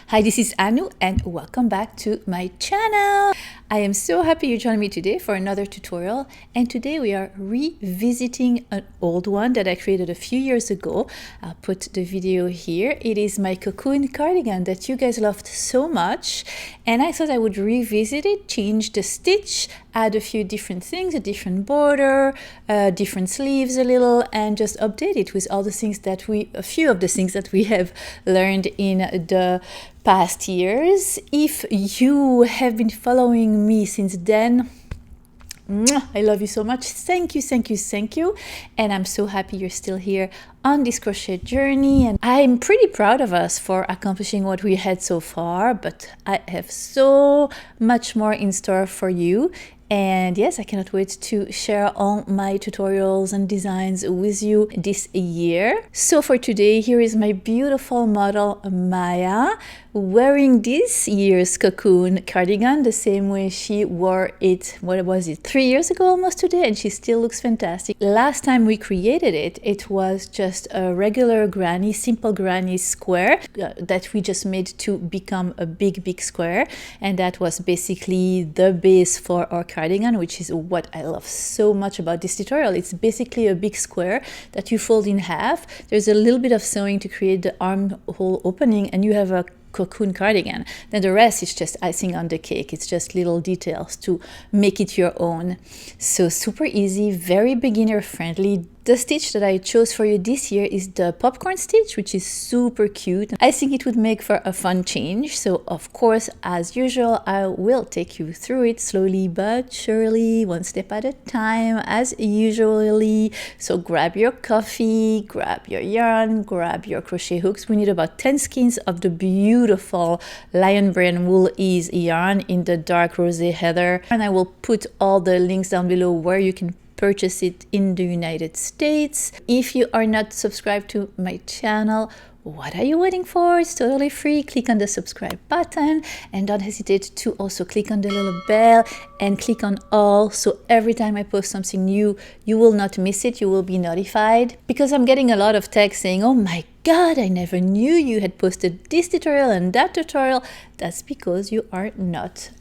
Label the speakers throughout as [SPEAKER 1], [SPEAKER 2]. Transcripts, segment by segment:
[SPEAKER 1] Hi, this is Anu and welcome back to my channel. I am so happy you joined me today for another tutorial, and today we are revisiting an old one that I created a few years ago. I'll put the video here. It is my Cocoon cardigan that you guys loved so much, and I thought I would revisit it, change the stitch, add a few different things, a different border, different sleeves a little, and just update it with all the things that a few of the things that we have learned in the past years. If you have been following me since then, I love you so much. Thank you, thank you, thank you. And I'm so happy you're still here on this crochet journey. And I'm pretty proud of us for accomplishing what we had so far, but I have so much more in store for you. And yes, I cannot wait to share all my tutorials and designs with you this year. So for today, here is my beautiful model Maya wearing this year's Cocoon cardigan the same way she wore it, what was it, 3 years ago almost today, and she still looks fantastic. Last time we created it, it was just a regular granny, simple granny square that we just made to become a big square, and that was basically the base for our cardigan, which is what I love so much about this tutorial. It's basically a big square that you fold in half. There's a little bit of sewing to create the armhole opening, and you have a Cocoon cardigan. Then the rest is just icing on the cake. It's just little details to make it your own. So super easy, very beginner friendly. The stitch that I chose for you this year is the popcorn stitch, which is super cute. I think it would make for a fun change. So of course, as usual, I will take you through it slowly but surely, one step at a time, as usually. So grab your coffee, grab your yarn, grab your crochet hooks. We need about 10 skeins of the beautiful Lion Brand Wool Ease yarn in the dark rosé heather. And I will put all the links down below where you can purchase it in the United States. If you are not subscribed to my channel, what are you waiting for? It's totally free. Click on the subscribe button and don't hesitate to also click on the little bell and click on all, so every time I post something new, you will not miss it. You will be notified, because I'm getting a lot of texts saying, oh my God, I never knew you had posted this tutorial and that tutorial. That's because you are not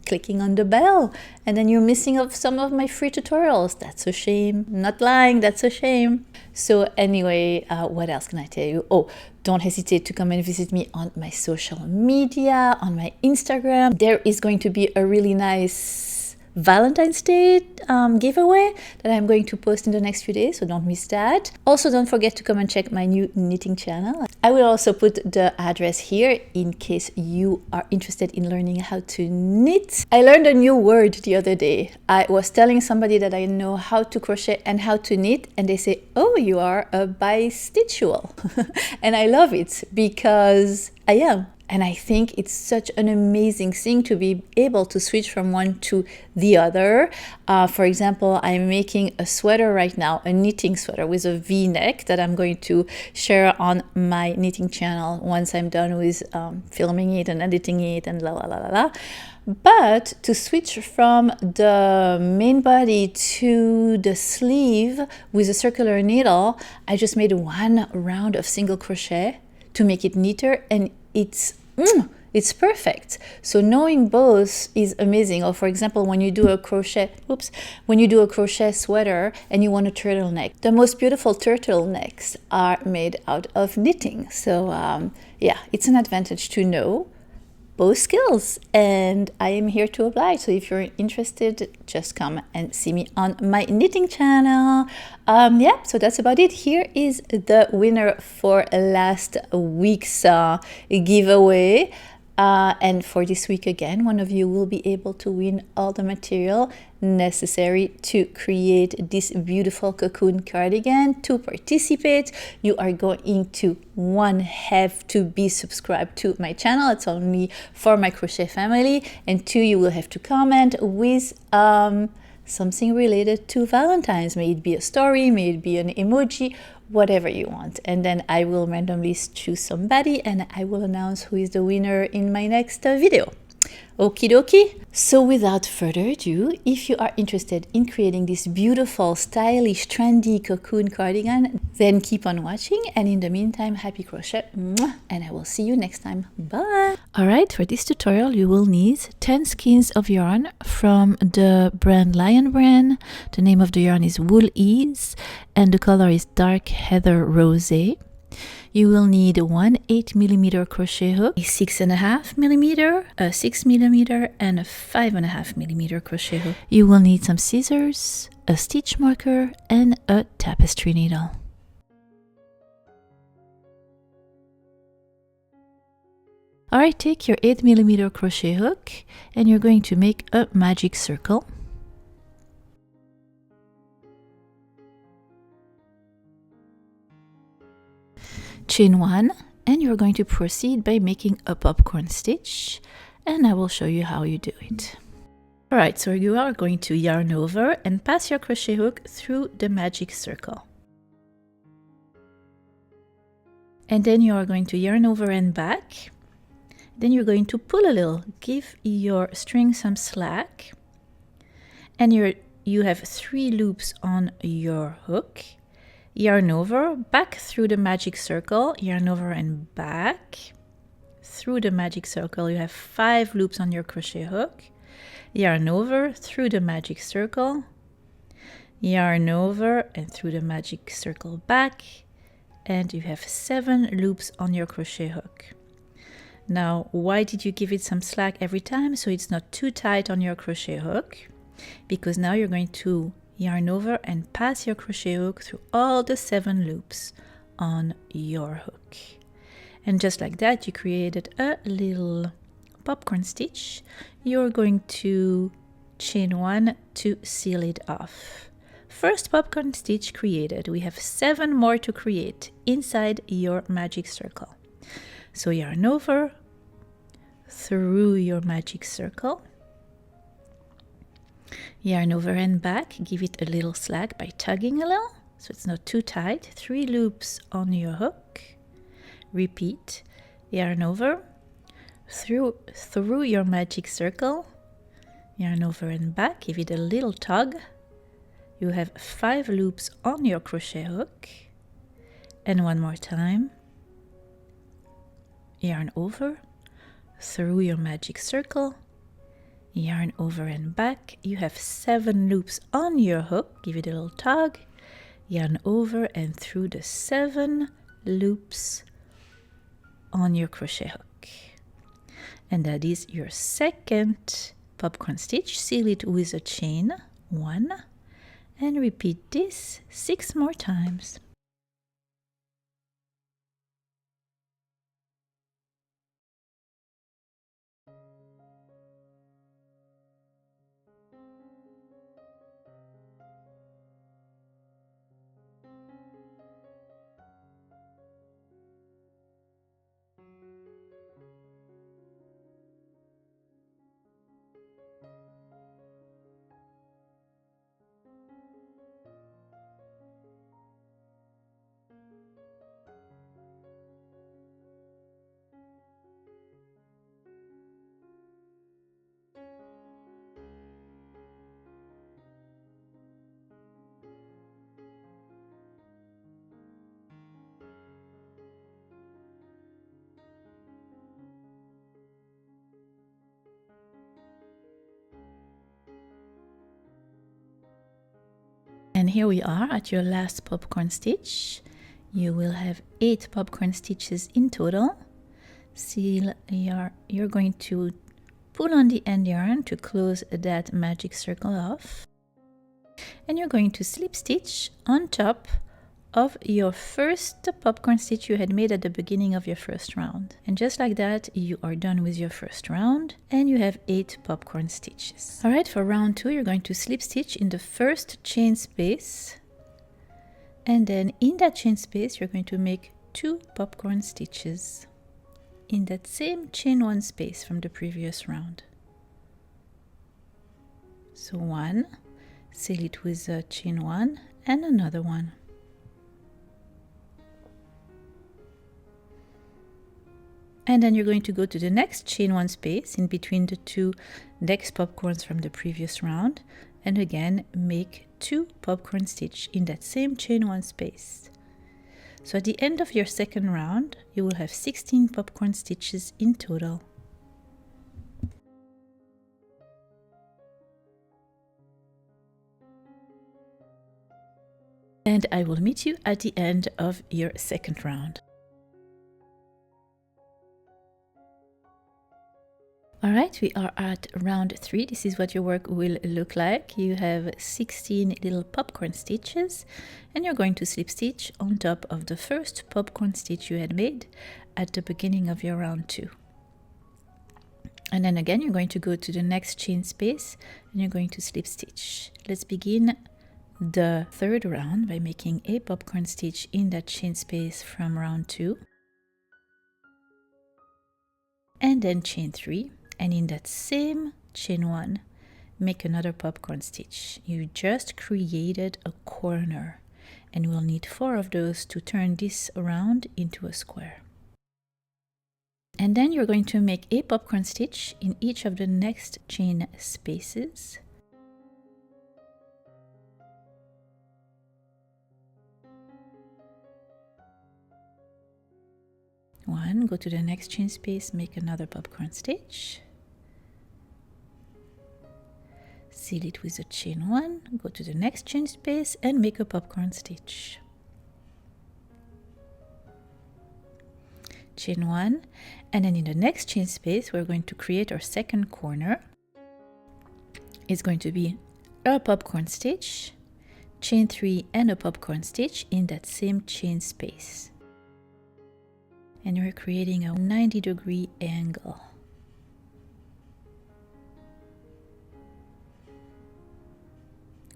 [SPEAKER 1] clicking on the bell, and then you're missing of some of my free tutorials. That's a shame. I'm not lying, that's a shame. So anyway, what else can I tell you? Oh, don't hesitate to come and visit me on my social media, on my Instagram. There is going to be a really nice Valentine's Day giveaway that I'm going to post in the next few days, so don't miss that. Also, don't forget to come and check my new knitting channel. I will also put the address here in case you are interested in learning how to knit. I learned a new word the other day. I was telling somebody that I know how to crochet and how to knit, and they say, oh, you are a bistitchual. And I love it because I am. And I think it's such an amazing thing to be able to switch from one to the other. For example, I'm making a sweater right now, a knitting sweater with a V-neck that I'm going to share on my knitting channel once I'm done with filming it and editing it and la la la la la. But to switch from the main body to the sleeve with a circular needle, I just made one round of single crochet to make it neater, and it's perfect. So knowing both is amazing. Or for example, when you do a crochet, when you do a crochet sweater and you want a turtleneck, the most beautiful turtlenecks are made out of knitting. So yeah, it's an advantage to know both skills, and I am here to oblige. So if you're interested, just come and see me on my knitting channel. Yeah, so that's about it. Here is the winner for last week's giveaway. And for this week again, one of you will be able to win all the material necessary to create this beautiful Cocoon cardigan. To participate, you are going to, one, have to be subscribed to my channel. It's only for my crochet family. And two, you will have to comment with something related to Valentine's. May it be a story, may it be an emoji, whatever you want. And then I will randomly choose somebody and I will announce who is the winner in my next video. Okie dokie. So without further ado, if you are interested in creating this beautiful, stylish, trendy cocoon cardigan, then keep on watching. And in the meantime, happy crochet. Mwah, and I will see you next time. Bye. All right, for this tutorial, you will need 10 skeins of yarn from the brand Lion brand. The name of the yarn is Wool Ease, and the color is Dark Heather Rosé. You will need a 1/8mm crochet hook, a 6.5mm, a 6mm, and a 5.5mm crochet hook. You will need some scissors, a stitch marker, and a tapestry needle. Alright, take your 8mm crochet hook and you're going to make a magic circle. Chain 1, and you're going to proceed by making a popcorn stitch, and I will show you how you do it. Alright, so you are going to yarn over and pass your crochet hook through the magic circle. And then you are going to yarn over and back. Then you're going to pull a little, give your string some slack, and you have 3 loops on your hook. Yarn over, back through the magic circle, yarn over and back. Through the magic circle, you have 5 loops on your crochet hook. Yarn over, through the magic circle, yarn over and through the magic circle back, and you have 7 loops on your crochet hook. Now, why did you give it some slack every time? So it's not too tight on your crochet hook, because now you're going to yarn over and pass your crochet hook through all the 7 loops on your hook. And just like that, you created a little popcorn stitch. You're going to chain 1 to seal it off. First popcorn stitch created. We have 7 more to create inside your magic circle. So yarn over, through your magic circle, yarn over and back, give it a little slack by tugging a little, so it's not too tight. 3 loops on your hook. Repeat, yarn over, through your magic circle, yarn over and back, give it a little tug. You have 5 loops on your crochet hook. And one more time, yarn over, through your magic circle, yarn over and back. You have 7 loops on your hook. Give it a little tug. Yarn over and through the 7 loops on your crochet hook. And that is your second popcorn stitch. Seal it with a chain 1 and repeat this 6 more times. And here we are at your last popcorn stitch. You will have 8 popcorn stitches in total. Seal you're going to pull on the end yarn to close that magic circle off. And you're going to slip stitch on top of your first popcorn stitch you had made at the beginning of your first round. And just like that, you are done with your first round and you have 8 popcorn stitches. All right, for round 2, you're going to slip stitch in the first chain space. And then in that chain space, you're going to make 2 popcorn stitches in that same chain 1 space from the previous round. So 1, seal it with a chain 1 and another one. And then you're going to go to the next chain 1 space in between the 2 next popcorns from the previous round, and again make 2 popcorn stitch in that same chain 1 space. So at the end of your second round, you will have 16 popcorn stitches in total. And I will meet you at the end of your second round. Alright, we are at round 3. This is what your work will look like. You have 16 little popcorn stitches, and you're going to slip stitch on top of the first popcorn stitch you had made at the beginning of your round 2. And then again, you're going to go to the next chain space and you're going to slip stitch. Let's begin the third round by making a popcorn stitch in that chain space from round 2. And then chain 3. And in that same chain 1, make another popcorn stitch. You just created a corner, and we'll need 4 of those to turn this around into a square. And then you're going to make a popcorn stitch in each of the next chain spaces. One, go to the next chain space, make another popcorn stitch. Seal it with a chain 1, go to the next chain space and make a popcorn stitch. Chain 1, and then in the next chain space we're going to create our second corner. It's going to be a popcorn stitch, chain 3 and a popcorn stitch in that same chain space. And you're creating a 90-degree angle.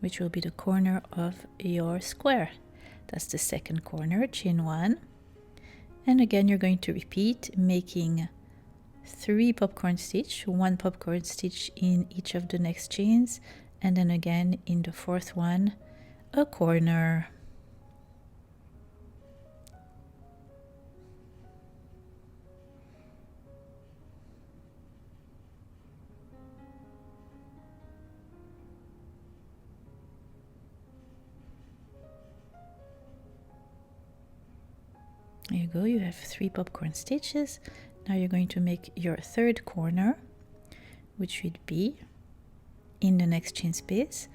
[SPEAKER 1] Which will be the corner of your square. That's the second corner, chain 1. And again, you're going to repeat, making 3 popcorn stitch, 1 popcorn stitch in each of the next chains, and then again in the fourth one, a corner. There you go, you have 3 popcorn stitches. Now you're going to make your third corner, which would be in the next chain space,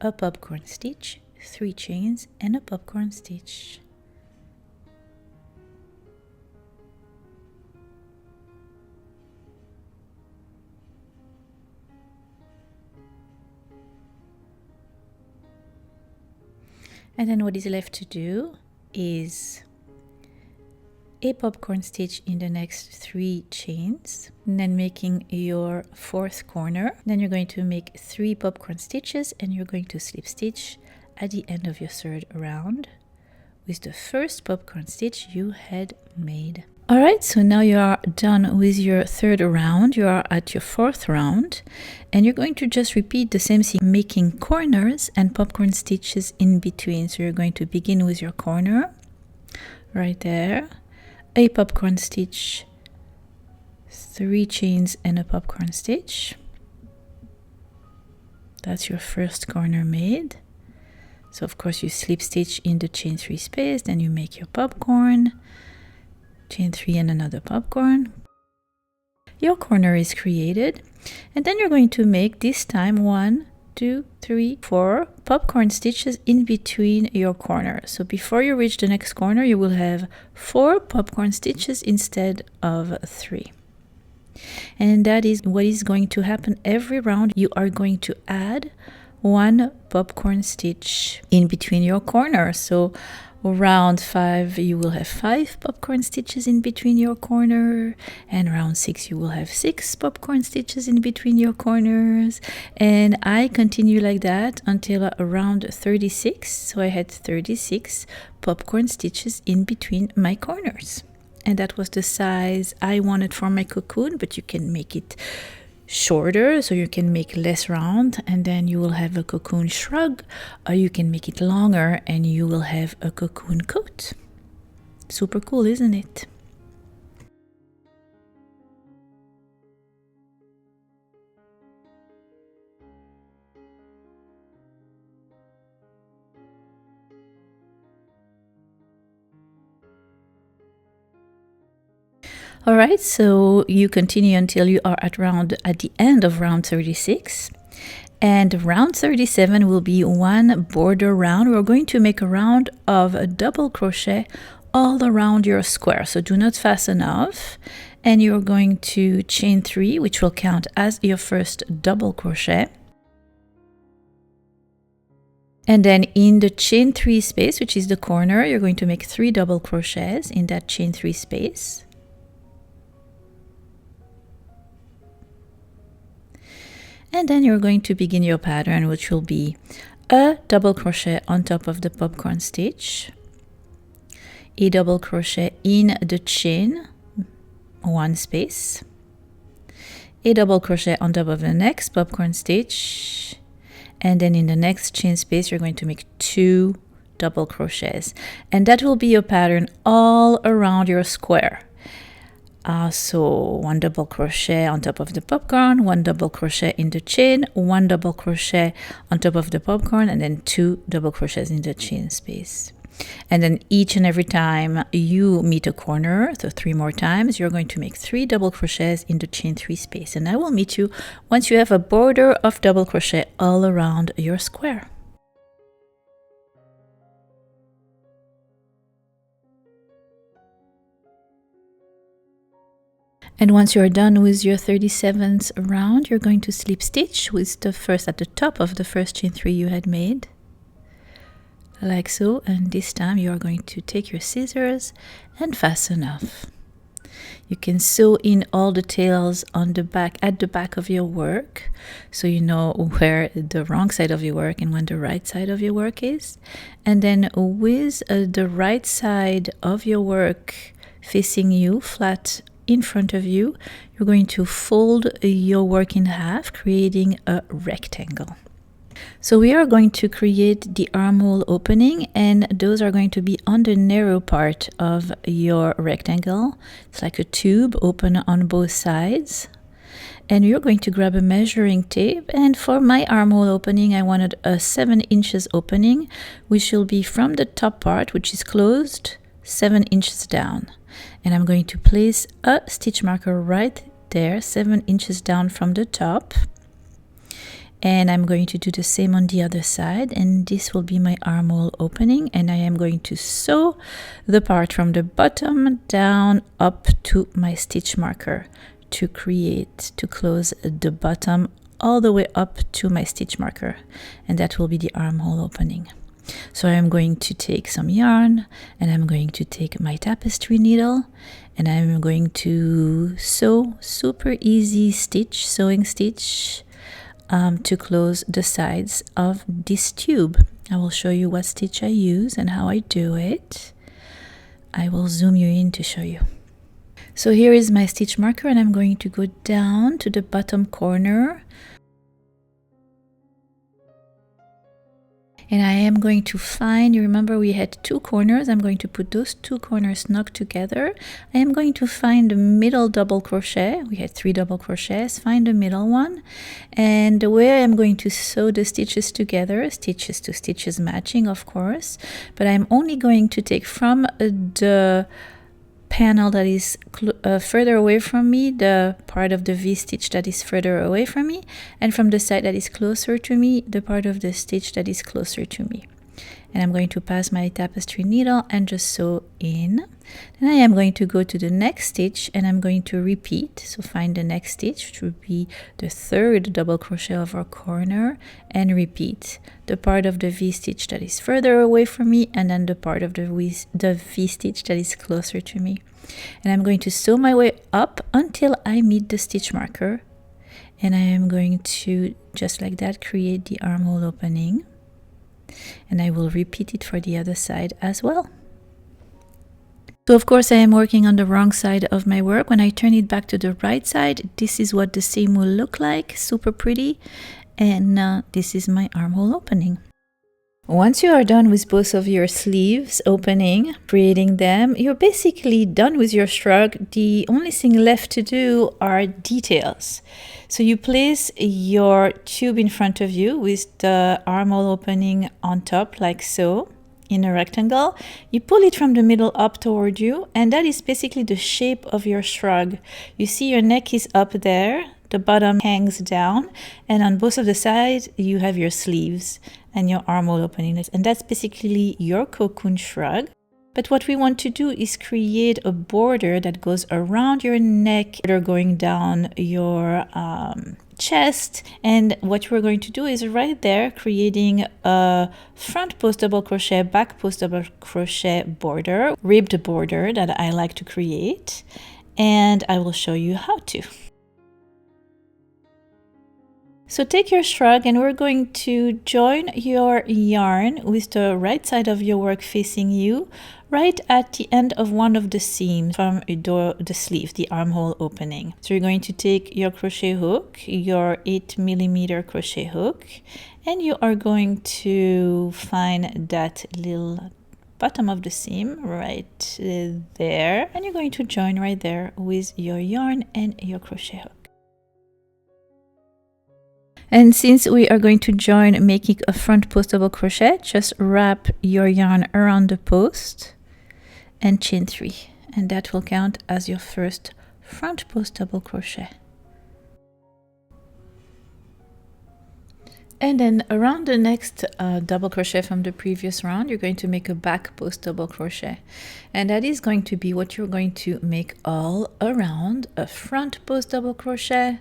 [SPEAKER 1] a popcorn stitch, 3 chains and a popcorn stitch. And then what is left to do is a popcorn stitch in the next 3 chains, and then making your fourth corner. Then you're going to make 3 popcorn stitches and you're going to slip stitch at the end of your third round with the first popcorn stitch you had made. Alright, so now you are done with your third round. You are at your fourth round and you're going to just repeat the same thing, making corners and popcorn stitches in between. So you're going to begin with your corner right there, a popcorn stitch, 3 chains and a popcorn stitch. That's your first corner made. So of course you slip stitch in the chain 3 space, then you make your popcorn, chain 3 and another popcorn. Your corner is created, and then you're going to make this time 1, 2, 3, 4 popcorn stitches in between your corner. So before you reach the next corner, you will have 4 popcorn stitches instead of 3. And that is what is going to happen every round. You are going to add 1 popcorn stitch in between your corners. So round 5 you will have 5 popcorn stitches in between your corner, and round 6 you will have 6 popcorn stitches in between your corners, and I continue like that until around 36. So I had 36 popcorn stitches in between my corners, and that was the size I wanted for my cocoon, but you can make it shorter, so you can make less round and then you will have a cocoon shrug, or you can make it longer and you will have a cocoon coat. Super cool, isn't it? All right, so you continue until you are at the end of round 36. And round 37 will be one border round. We're going to make a round of a double crochet all around your square. So do not fasten off. And you're going to chain 3, which will count as your first double crochet. And then in the chain 3 space, which is the corner, you're going to make 3 double crochets in that chain 3 space. And then you're going to begin your pattern, which will be a double crochet on top of the popcorn stitch, a double crochet in the chain 1 space, a double crochet on top of the next popcorn stitch, and then in the next chain space you're going to make 2 double crochets, and that will be your pattern all around your square. So 1 double crochet on top of the popcorn, 1 double crochet in the chain, 1 double crochet on top of the popcorn, and then 2 double crochets in the chain space. And then each and every time you meet a corner, so 3 more times, you're going to make 3 double crochets in the chain 3 space. And I will meet you once you have a border of double crochet all around your square. And once you're done with your 37th round, you're going to slip stitch with the first at the top of the first chain 3 you had made, like so. And this time you are going to take your scissors and fasten off. You can sew in all the tails on the back, at the back of your work, so you know where the wrong side of your work and when the right side of your work is. And then with the right side of your work facing you, flat in front of you, you're going to fold your work in half, creating a rectangle. So we are going to create the armhole opening, and those are going to be on the narrow part of your rectangle. It's like a tube open on both sides. And you're going to grab a measuring tape, and for my armhole opening I wanted a 7 inches opening, which will be from the top part, which is closed, 7 inches down. And I'm going to place a stitch marker right there, 7 inches down from the top. And I'm going to do the same on the other side, and this will be my armhole opening. And I am going to sew the part from the bottom down up to my stitch marker to close the bottom all the way up to my stitch marker, and that will be the armhole opening. So I'm going to take some yarn, and I'm going to take my tapestry needle, and I'm going to sew super easy sewing stitch to close the sides of this tube. I will show you what stitch I use and how I do it. I will zoom you in to show you. So here is my stitch marker, and I'm going to go down to the bottom corner. And I am going to find, you remember we had 2 corners, I'm going to put those 2 corners knocked together. I am going to find the middle double crochet. We had 3 double crochets, find the middle one. And the way I'm going to sew the stitches together, stitches to stitches matching, of course, but I'm only going to take from the panel that is further away from me, the part of the V-stitch that is further away from me, and from the side that is closer to me, the part of the stitch that is closer to me. And I'm going to pass my tapestry needle and just sew in. Then I am going to go to the next stitch, and I'm going to repeat. So find the next stitch, which would be the 3rd double crochet of our corner, and repeat the part of the V-stitch that is further away from me, and then the part of the V-stitch that is closer to me. And I'm going to sew my way up until I meet the stitch marker, and I am going to, just like that, create the armhole opening. And I will repeat it for the other side as well. So of course I am working on the wrong side of my work. When I turn it back to the right side, this is what the seam will look like, super pretty. And this is my armhole opening. Once you are done with both of your sleeves opening, creating them, you're basically done with your shrug. The only thing left to do are details. So you place your tube in front of you with the armhole opening on top, like so. in a rectangle. You pull it from the middle up toward you, and that is basically the shape of your shrug. You see your neck is up there, the bottom hangs down, and on both of the sides you have your sleeves and your armhole openings, and that's basically your cocoon shrug. But what we want to do is create a border that goes around your neck, going down your chest. And what we're going to do is right there creating a front post double crochet, back post double crochet border, ribbed border that I like to create. And I will show you how to. So take your shrug and we're going to join your yarn with the right side of your work facing you, right at the end of one of the seams from the sleeve, the armhole opening. So you're going to take your crochet hook, your 8mm crochet hook, and you are going to find that little bottom of the seam right there, and you're going to join right there with your yarn and your crochet hook. And since we are going to join making a front post double crochet, just wrap your yarn around the post and chain 3, and that will count as your first front post double crochet. And then around the next double crochet from the previous round, you're going to make a back post double crochet, and that is going to be what you're going to make all around: a front post double crochet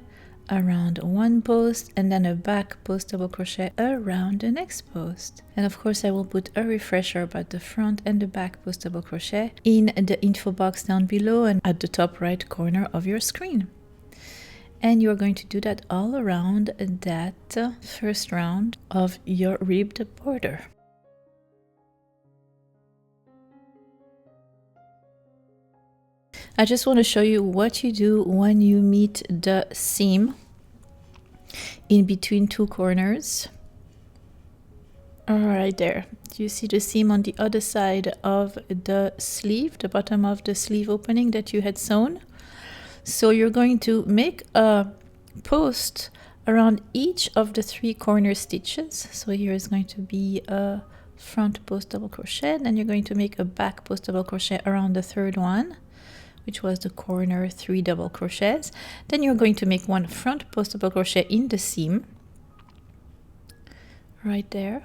[SPEAKER 1] around one post, and then a back post double crochet around the next post. And of course I will put a refresher about the front and the back post double crochet in the info box down below and at the top right corner of your screen. And you're going to do that all around that first round of your ribbed border. I just want to show you what you do when you meet the seam in between two corners. Right there. You see the seam on the other side of the sleeve, the bottom of the sleeve opening that you had sewn. So you're going to make a post around each of the 3 corner stitches. So here is going to be a front post double crochet, then you're going to make a back post double crochet around the 3rd one, which was the corner 3 double crochets. Then you're going to make one front post double crochet in the seam right there,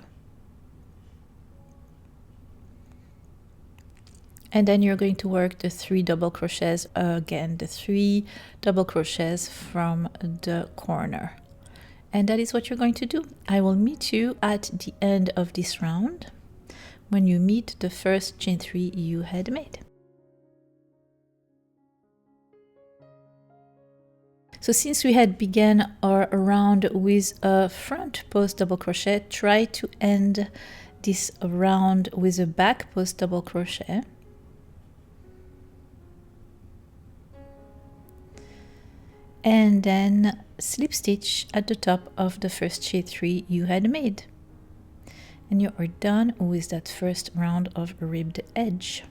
[SPEAKER 1] and then you're going to work the 3 double crochets again, the 3 double crochets from the corner, and that is what you're going to do. I will meet you at the end of this round when you meet the first chain 3 you had made. So since we had begun our round with a front post double crochet, try to end this round with a back post double crochet. And then slip stitch at the top of the first chain 3 you had made. And you are done with that first round of ribbed edge.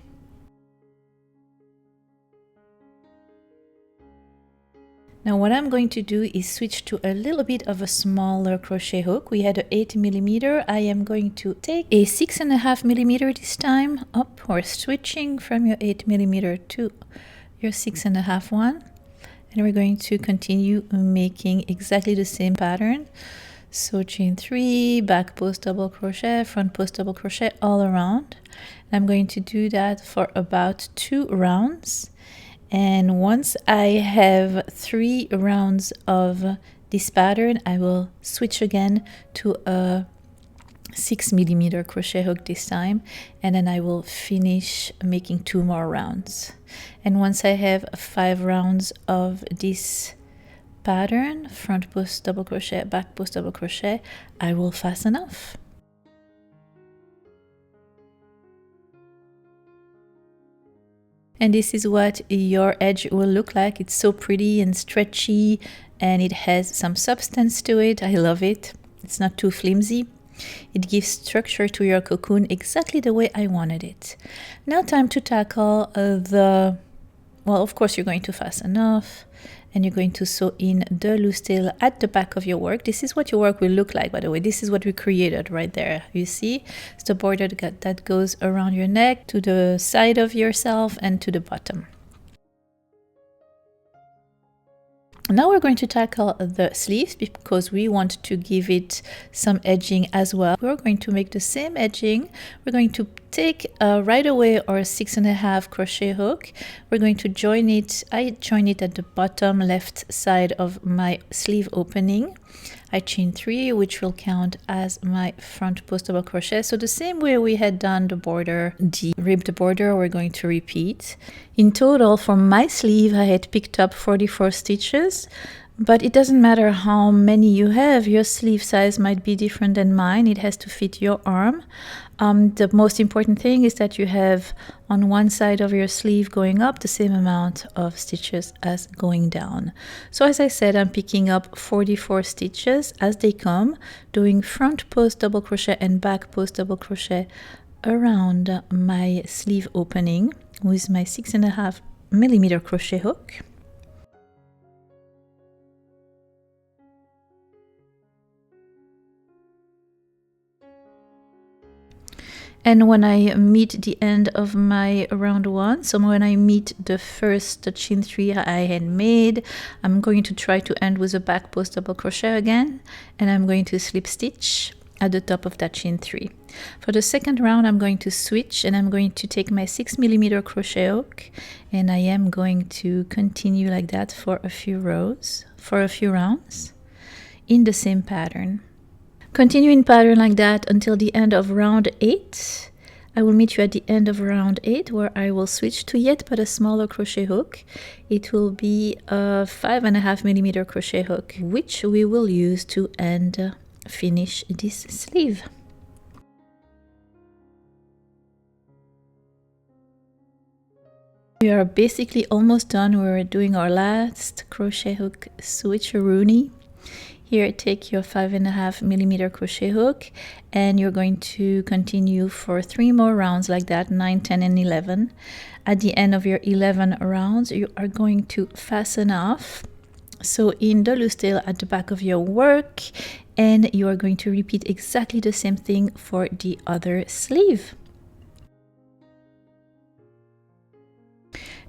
[SPEAKER 1] Now what I'm going to do is switch to a little bit of a smaller crochet hook. We had an 8mm. I am going to take a 6.5mm this time. We're switching from your 8mm to your 6.5 one. And we're going to continue making exactly the same pattern. So chain 3, back post double crochet, front post double crochet all around. And I'm going to do that for about 2 rounds. And once I have 3 rounds of this pattern, I will switch again to a 6mm crochet hook this time, and then I will finish making 2 more rounds. And once I have 5 rounds of this pattern, front post double crochet, back post double crochet, I will fasten off. And this is what your edge will look like. It's so pretty and stretchy, and it has some substance to it. I love it. It's not too flimsy. It gives structure to your cocoon exactly the way I wanted it. Now time to tackle well, of course you're going to fasten off, and you're going to sew in the loose tail at the back of your work. This is what your work will look like, by the way. This is what we created right there. You see, it's the border that goes around your neck, to the side of yourself, and to the bottom. Now we're going to tackle the sleeves because we want to give it some edging as well. We're going to make the same edging. We're going to take right away our 6.5 crochet hook. We're going to join it. I join it at the bottom left side of my sleeve opening. I chain 3, which will count as my front post double crochet. So the same way we had done the border, the ribbed border, we're going to repeat. In total, for my sleeve, I had picked up 44 stitches, but it doesn't matter how many you have. Your sleeve size might be different than mine. It has to fit your arm. The most important thing is that you have on one side of your sleeve going up the same amount of stitches as going down. So as I said, I'm picking up 44 stitches as they come, doing front post double crochet and back post double crochet around my sleeve opening with my 6.5 millimeter crochet hook. And when I meet the end of my round 1, so when I meet the first chain 3 I had made, I'm going to try to end with a back post double crochet again, and I'm going to slip stitch at the top of that chain 3. For the second round, I'm going to switch, and I'm going to take my 6 millimeter crochet hook, and I am going to continue like that for a few rows, for a few rounds in the same pattern. Continue in pattern like that until the end of round 8. I will meet you at the end of round 8, where I will switch to yet but a smaller crochet hook. It will be a 5.5 millimeter crochet hook, which we will use to finish this sleeve. We are basically almost done. We're doing our last crochet hook switcheroonie. Here, take your 5.5 millimeter crochet hook, and you're going to continue for 3 more rounds like that, 9, 10, and 11. At the end of your 11 rounds, you are going to fasten off. So in the loose tail at the back of your work, and you are going to repeat exactly the same thing for the other sleeve.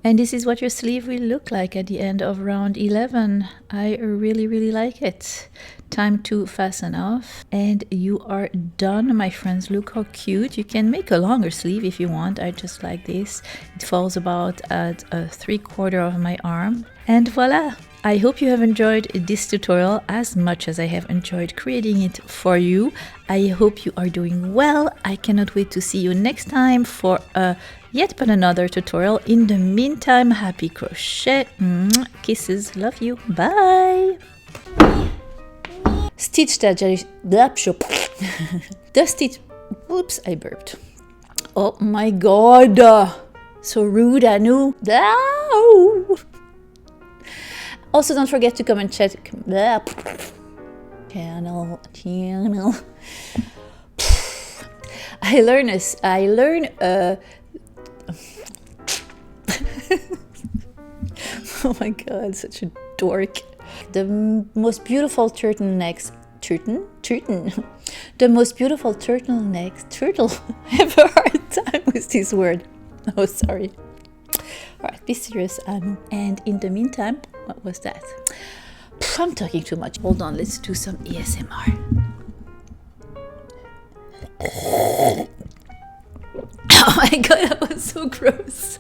[SPEAKER 1] And this is what your sleeve will look like at the end of round 11. I really like it. Time to fasten off, and you are done, my friends. Look how cute. You can make a longer sleeve if you want. I just like this. It falls about at 3/4 of my arm. And voila! I hope you have enjoyed this tutorial as much as I have enjoyed creating it for you. I hope you are doing well. I cannot wait to see you next time for yet but another tutorial. In the meantime, happy crochet. Kisses. Love you. Bye. Stitch that the stitch. Oops, I burped. Oh my god. So rude, I know. Also, don't forget to come and check channel. I learn oh my god, such a dork. The most beautiful turtlenecks, the most beautiful turtle. I have a hard time with this word. Oh, sorry. All right, be serious, Anu. And in the meantime, what was that? I'm talking too much. Hold on, let's do some ASMR. Oh my god, that was so gross.